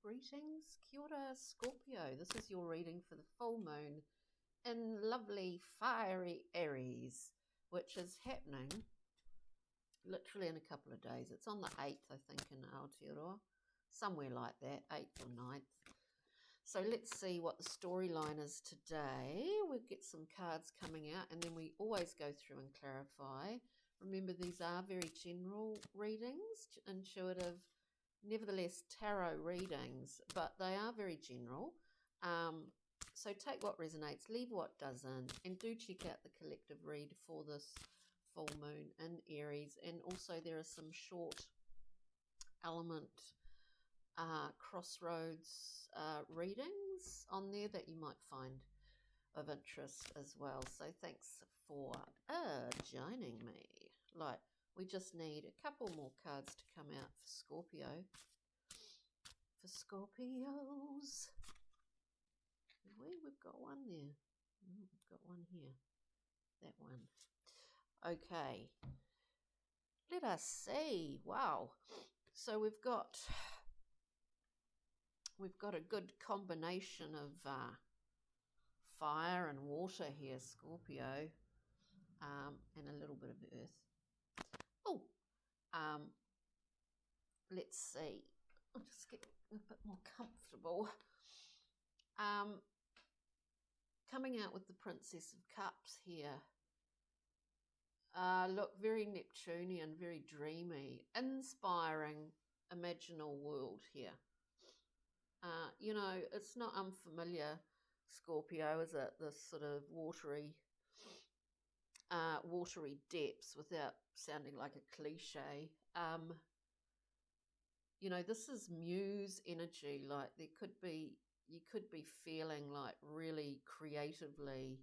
Greetings, kia ora, Scorpio. This is your reading for the full moon in lovely fiery Aries, which is happening literally in a couple of days. It's on the 8th, I think, in Aotearoa, somewhere like that, 8th or 9th. So let's see what the storyline is today. We'll get some cards coming out, and then we always go through and clarify. Remember, these are very general readings, intuitive, nevertheless tarot readings, but they are very general. So take what resonates, leave what doesn't, and do check out the collective read for this full moon in Aries. And also there are some short element crossroads readings on there that you might find of interest as well. So thanks for joining me. Like, we just need a couple more cards to come out for Scorpio. For Scorpios. We've got one there. We've got one here. That one. Okay. Let us see. Wow. So we've got a good combination of fire and water here, Scorpio, and a little bit of earth. Oh, let's see. I'll just get a bit more comfortable. Coming out with the Princess of Cups here. Look, very Neptunian, very dreamy, inspiring, imaginal world here. You know, it's not unfamiliar, Scorpio, is it? This sort of watery depths, without sounding like a cliche. You know, this is muse energy. Like, you could be feeling like really creatively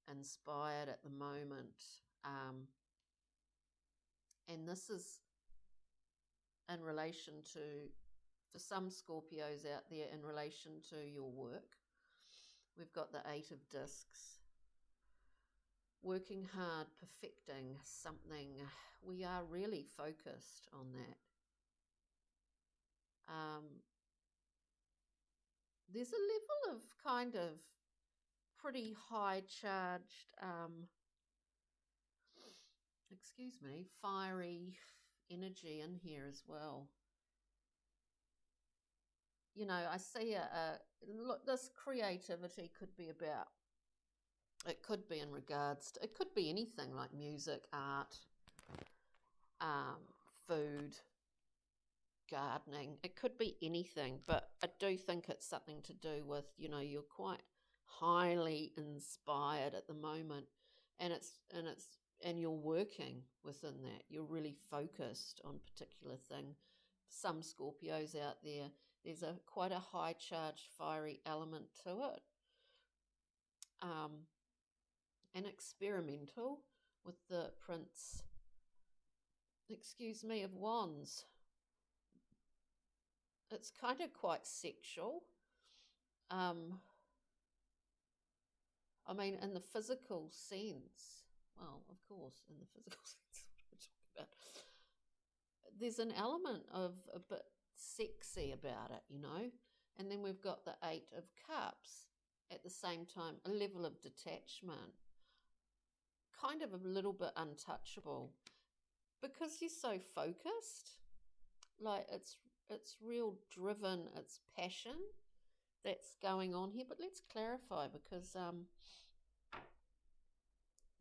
inspired at the moment. And this is in relation to, for some Scorpios out there, in relation to your work. We've got the 8 of Discs. Working hard, perfecting something. We are really focused on that. There's a level of kind of pretty high charged, fiery energy in here as well. You know, I see look, this creativity could be about, it could be in regards to, it could be anything like music, art, food, gardening. It could be anything, but I do think it's something to do with, you know, you're quite highly inspired at the moment, and you're working within that. You're really focused on a particular thing. Some Scorpios out there, there's quite a high charged fiery element to it. And experimental with the Prince, of Wands. It's kind of quite sexual. I mean, in the physical sense, well, of course, in the physical sense, what we're talking about, there's an element of a bit sexy about it, you know. And then we've got the 8 of Cups at the same time, a level of detachment, kind of a little bit untouchable, because you're so focused. Like, it's real driven, it's passion that's going on here. But let's clarify, because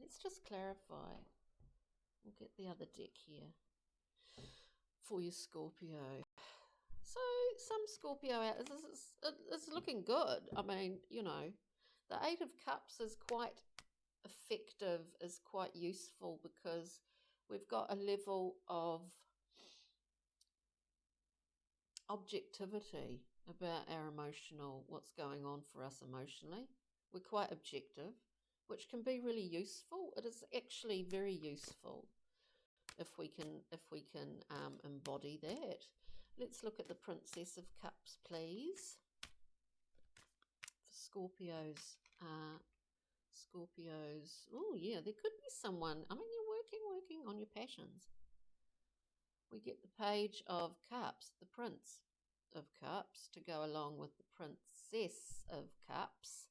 let's just clarify. We'll get the other deck here for you, Scorpio. So some Scorpio out, it's looking good. I mean, you know, the 8 of Cups is quite effective, is quite useful, because we've got a level of objectivity about our emotional, what's going on for us emotionally. We're quite objective, which can be really useful. It is actually very useful if we can embody that. Let's look at the Princess of Cups, please, for Scorpios. Oh yeah, there could be someone. I mean, you're working on your passions. We get the Page of Cups, the Prince. of Cups to go along with the Princess of Cups.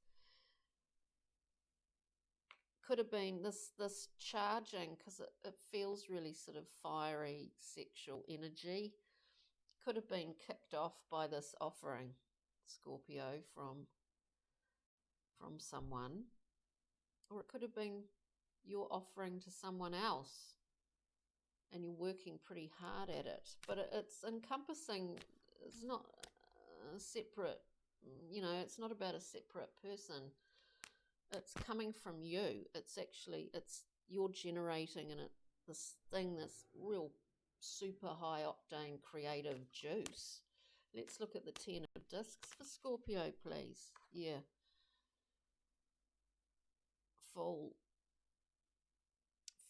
Could have been this charging, because it feels really sort of fiery sexual energy. Could have been kicked off by this offering, Scorpio, from someone, or it could have been your offering to someone else and you're working pretty hard at it, but it's encompassing. It's not a separate, it's not about a separate person. It's coming from you. It's you're generating in it this real super high octane creative juice. Let's look at the 10 of discs for Scorpio, please. Yeah. Full.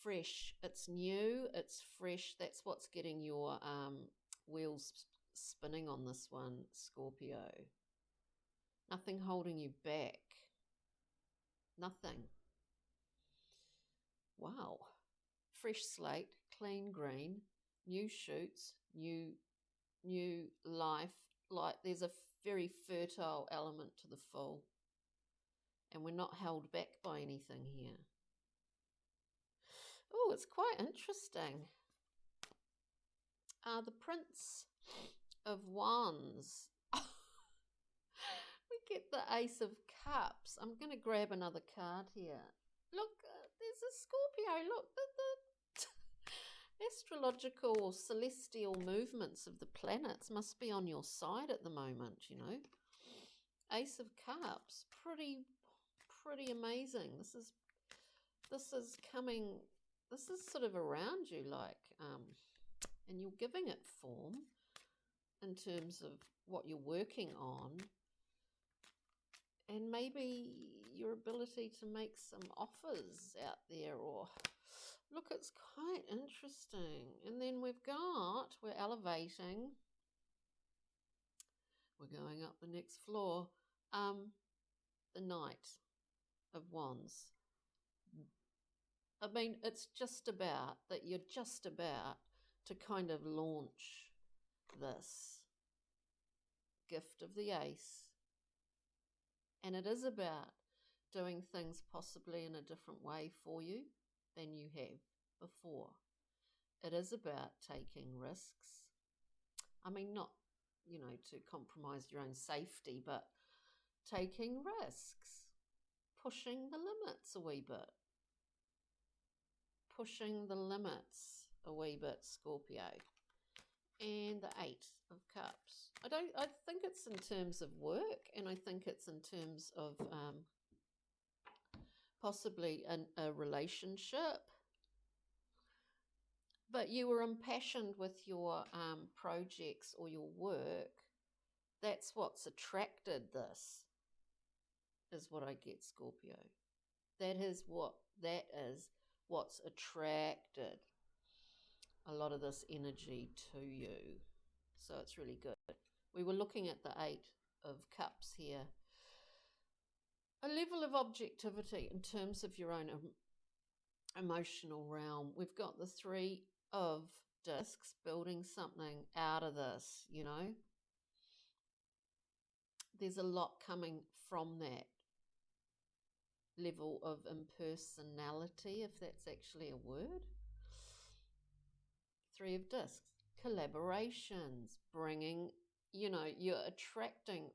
Fresh. It's new. It's fresh. That's what's getting your wheels spinning on this one, Scorpio. Nothing holding you back. Nothing. Wow. Fresh slate, clean green, new shoots, new life. Like there's a very fertile element to the full. And we're not held back by anything here. Oh, it's quite interesting. The Prince of Wands. We get the Ace of Cups. I'm going to grab another card here. Look, there's a Scorpio. Look, the astrological or celestial movements of the planets must be on your side at the moment, Ace of Cups. Pretty amazing. This is coming, this is sort of around you, and you're giving it form in terms of what you're working on, and maybe your ability to make some offers out there, or look, it's quite interesting. And then we're elevating, we're going up the next floor, the Knight of Wands. I mean, it's just about that you're just about to kind of launch this gift of the Ace. And it is about doing things possibly in a different way for you than you have before. It is about taking risks. I mean, not, to compromise your own safety, but taking risks, pushing the limits a wee bit. Pushing the limits a wee bit, Scorpio. And the 8 of Cups. I think it's in terms of work, and I think it's in terms of possibly a relationship. But you were impassioned with your projects or your work. That's what's attracted this, is what I get, Scorpio. That is what's attracted a lot of this energy to you. So it's really good. We were looking at the 8 of Cups here. A level of objectivity in terms of your own emotional realm. We've got the 3 of discs, building something out of this, There's a lot coming from that level of impersonality, if that's actually a word. 3 of discs, collaborations, bringing, you're attracting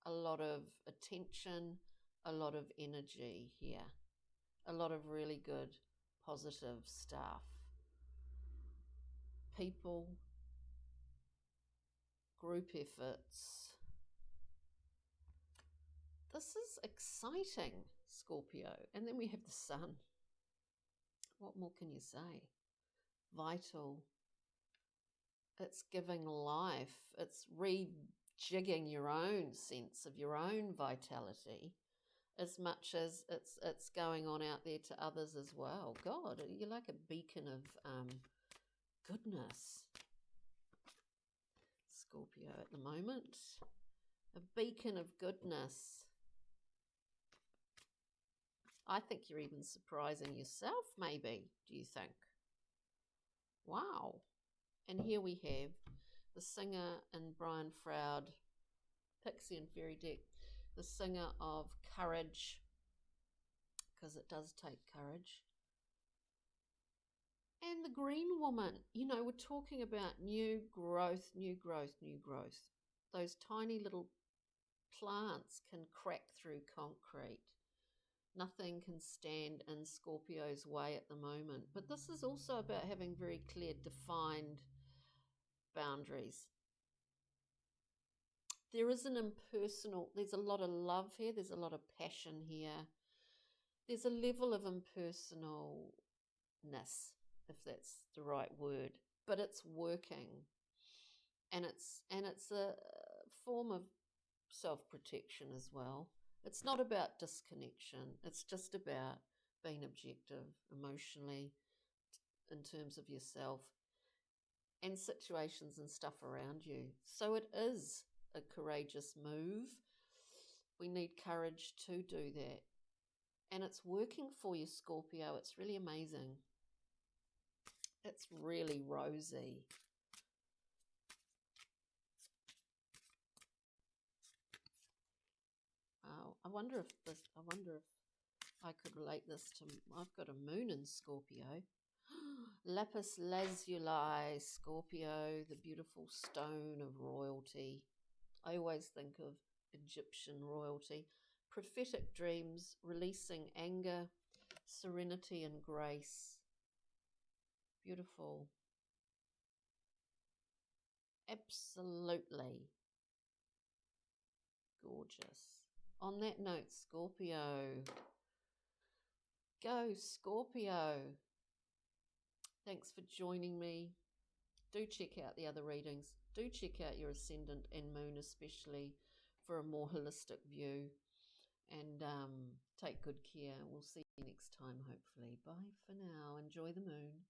a lot of attention, a lot of energy here, a lot of really good, positive stuff. People, group efforts. This is exciting, Scorpio. And then we have the Sun. What more can you say? Vital. It's giving life. It's rejigging your own sense of your own vitality, as much as it's going on out there to others as well. God, you're like a beacon of goodness, Scorpio, at the moment. A beacon of goodness. I think you're even surprising yourself, maybe, do you think? Wow. And here we have the singer in Brian Froud, Pixie and Fairy deck, the singer of courage, because it does take courage. And the green woman, you know, we're talking about new growth, new growth, new growth. Those tiny little plants can crack through concrete. Nothing can stand in Scorpio's way at the moment. But this is also about having very clear, defined boundaries. There is an impersonal, there's a lot of love here, there's a lot of passion here. There's a level of impersonalness, if that's the right word, but it's working. And it's a form of self-protection as well. It's not about disconnection. It's just about being objective emotionally in terms of yourself and situations and stuff around you. So it is a courageous move. We need courage to do that. And it's working for you, Scorpio. It's really amazing. It's really rosy. Oh, I wonder if I could relate this to, I've got a moon in Scorpio. Lapis lazuli, Scorpio, the beautiful stone of royalty. I always think of Egyptian royalty. Prophetic dreams, releasing anger, serenity and grace. Beautiful. Absolutely gorgeous. On that note, Scorpio. Go, Scorpio. Thanks for joining me. Do check out the other readings. Do check out your ascendant and moon, especially for a more holistic view. And take good care. We'll see you next time, hopefully. Bye for now. Enjoy the moon.